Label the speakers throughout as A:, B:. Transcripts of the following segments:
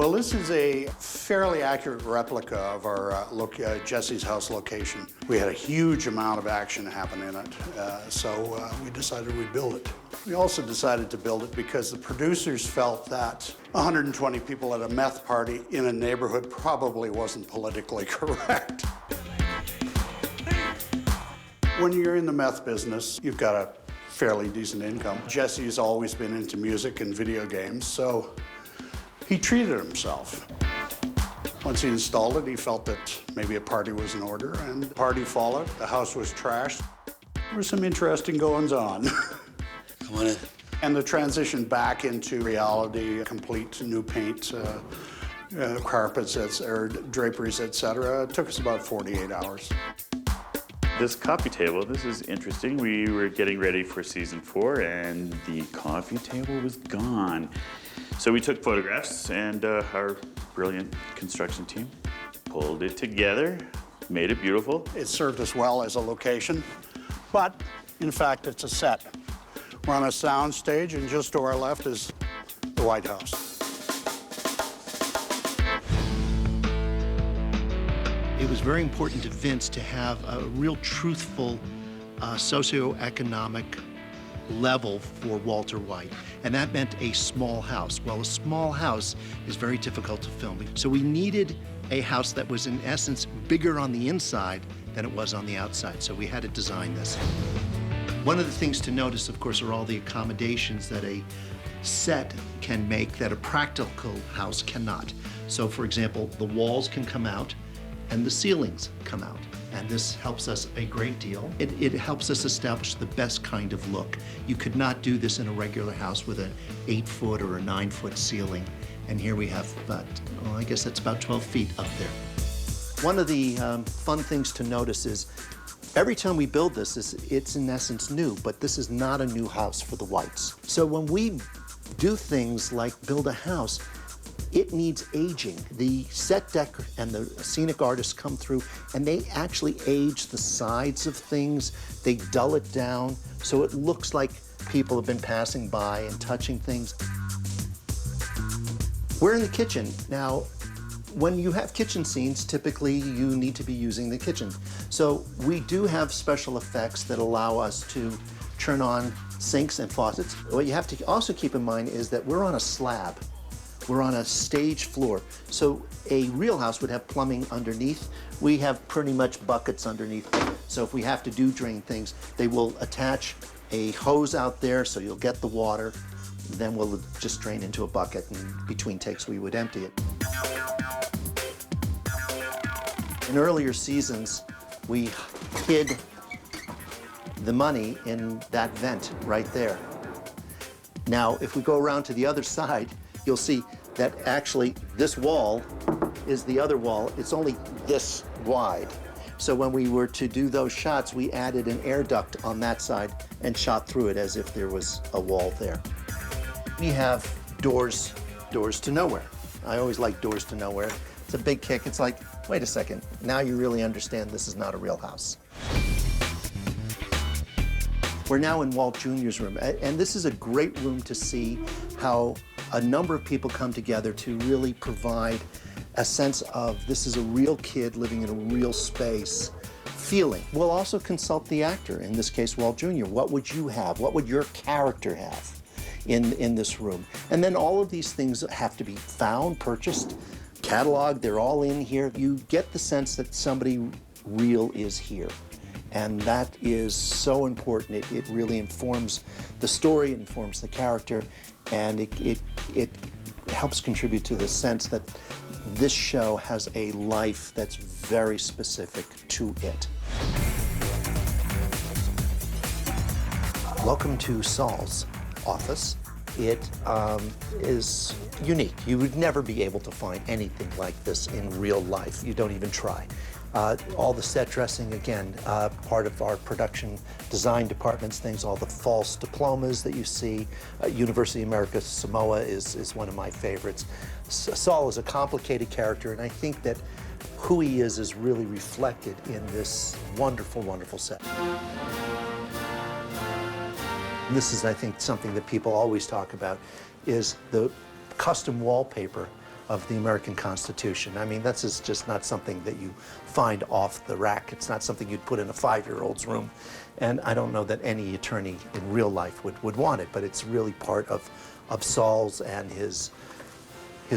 A: Well, this is a fairly accurate replica of our Jesse's house location. We had a huge amount of action happen in it, so we decided we'd build it. We also decided to build it because the producers felt that 120 people at a meth party in a neighborhood probably wasn't politically correct. When you're in the meth business, you've got a fairly decent income. Jesse's always been into music and video games, so he treated himself. Once he installed it, he felt that maybe a party was in order, and the party followed. The house was trashed. There were some interesting goings-on.
B: Come on in.
A: And the transition back into reality, complete new paint, carpets, or draperies, etc., took us about 48 hours.
C: This coffee table, this is interesting. We were getting ready for season 4, and the coffee table was gone. So we took photographs, and our brilliant construction team pulled it together, made it beautiful.
A: It served us well as a location, but in fact, it's a set. We're on a sound stage, and just to our left is the White House.
D: It was very important to Vince to have a real truthful socioeconomic level for Walter White, and that meant a small house. Well, a small house is very difficult to film, so we needed a house that was, in essence, bigger on the inside than it was on the outside, so we had to design this. One of the things to notice, of course, are all the accommodations that a set can make that a practical house cannot. So, for example, the walls can come out, and the ceilings come out. And this helps us a great deal. It helps us establish the best kind of look. You could not do this in a regular house with an 8-foot or a 9-foot ceiling. And here we have about, well, I guess that's about 12 feet up there. One of the fun things to notice is every time we build this, it's in essence new, but this is not a new house for the Whites. So when we do things like build a house, it needs aging. The set deck and the scenic artists come through and they actually age the sides of things. They dull it down so it looks like people have been passing by and touching things. We're in the kitchen. Now, when you have kitchen scenes, typically you need to be using the kitchen. So we do have special effects that allow us to turn on sinks and faucets. What you have to also keep in mind is that we're on a slab. We're on a stage floor. So a real house would have plumbing underneath. We have pretty much buckets underneath. So if we have to drain things, they will attach a hose out there so you'll get the water. Then we'll just drain into a bucket, and between takes we would empty it. In earlier seasons, we hid the money in that vent right there. Now, if we go around to the other side, you'll see that actually this wall is the other wall. It's only this wide. So when we were to do those shots, we added an air duct on that side and shot through it as if there was a wall there. We have doors to nowhere. I always like doors to nowhere. It's a big kick. It's like, wait a second, now you really understand this is not a real house. We're now in Walt Jr.'s room, and this is a great room to see how a number of people come together to really provide a sense of this is a real kid living in a real space feeling. We'll also consult the actor, in this case Walt Jr. What would you have? What would your character have in this room? And then all of these things have to be found, purchased, cataloged, they're all in here. You get the sense that somebody real is here. And that is so important. It really informs the story, it informs the character, and it helps contribute to the sense that this show has a life that's very specific to it. Welcome to Saul's office. It is unique. You would never be able to find anything like this in real life. You don't even try. All the set dressing, again, part of our production design department's things, all the false diplomas that you see. University of America Samoa is one of my favorites. Saul is a complicated character, and I think that who he is really reflected in this wonderful, wonderful set. This is, I think, something that people always talk about, is the custom wallpaper of the American Constitution. I mean, that's just not something that you find off the rack. It's not something you'd put in a 5-year-old's room. And I don't know that any attorney in real life would want it, but it's really part of Saul's and his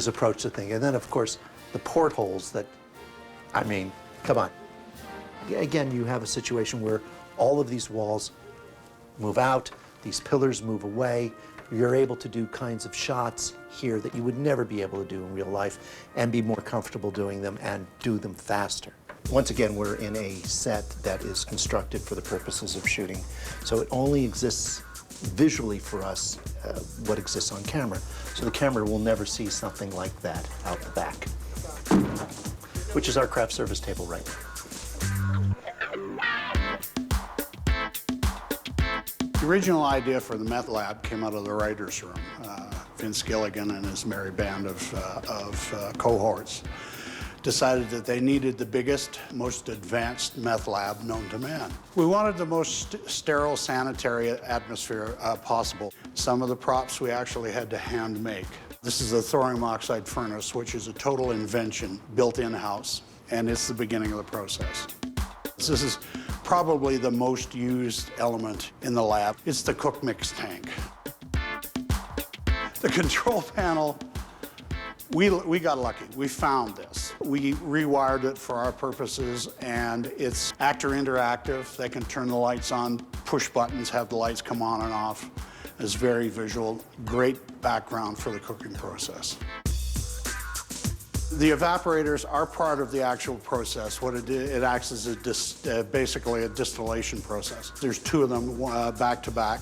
D: approach to things. And then, of course, the portholes that, I mean, come on. Again, you have a situation where all of these walls move out, these pillars move away. You're able to do kinds of shots here that you would never be able to do in real life and be more comfortable doing them and do them faster. Once again, we're in a set that is constructed for the purposes of shooting, so it only exists visually for us what exists on camera. So the camera will never see something like that out the back, which is our craft service table right now.
A: The original idea for the meth lab came out of the writer's room. Vince Gilligan and his merry band of cohorts decided that they needed the biggest, most advanced meth lab known to man. We wanted the most sterile, sanitary atmosphere possible. Some of the props we actually had to hand make. This is a thorium oxide furnace, which is a total invention built in-house, and it's the beginning of the process. This is probably the most used element in the lab. It's the cook mix tank. The control panel, we got lucky. We found this. We rewired it for our purposes, and it's actor interactive. They can turn the lights on, push buttons, have the lights come on and off. It's very visual, great background for the cooking process. The evaporators are part of the actual process. What it acts as basically a distillation process. There's 2 of them back to back,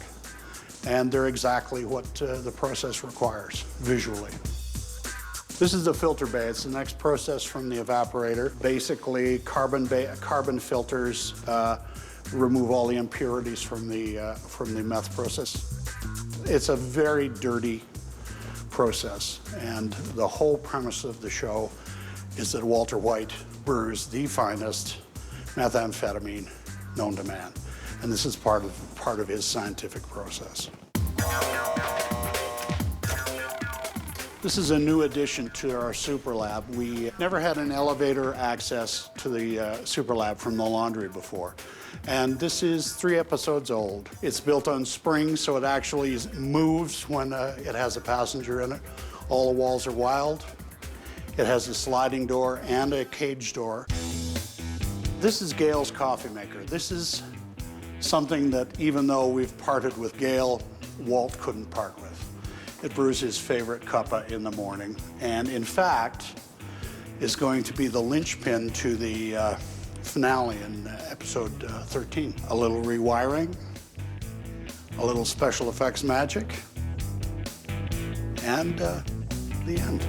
A: and they're exactly what the process requires visually. This is the filter bay. It's the next process from the evaporator. Basically, carbon filters remove all the impurities from the meth process. It's a very dirty process, and the whole premise of the show is that Walter White brews the finest methamphetamine known to man, and this is part of his scientific process. This is a new addition to our super lab. We never had an elevator access to the super lab from the laundry before. And this is 3 episodes old. It's built on springs, so it actually moves when it has a passenger in it. All the walls are wild. It has a sliding door and a cage door. This is Gail's coffee maker. This is something that, even though we've parted with Gail, Walt couldn't part with. It brews his favorite cuppa in the morning, and in fact, is going to be the linchpin to the finale in episode 13. A little rewiring, a little special effects magic, and the end.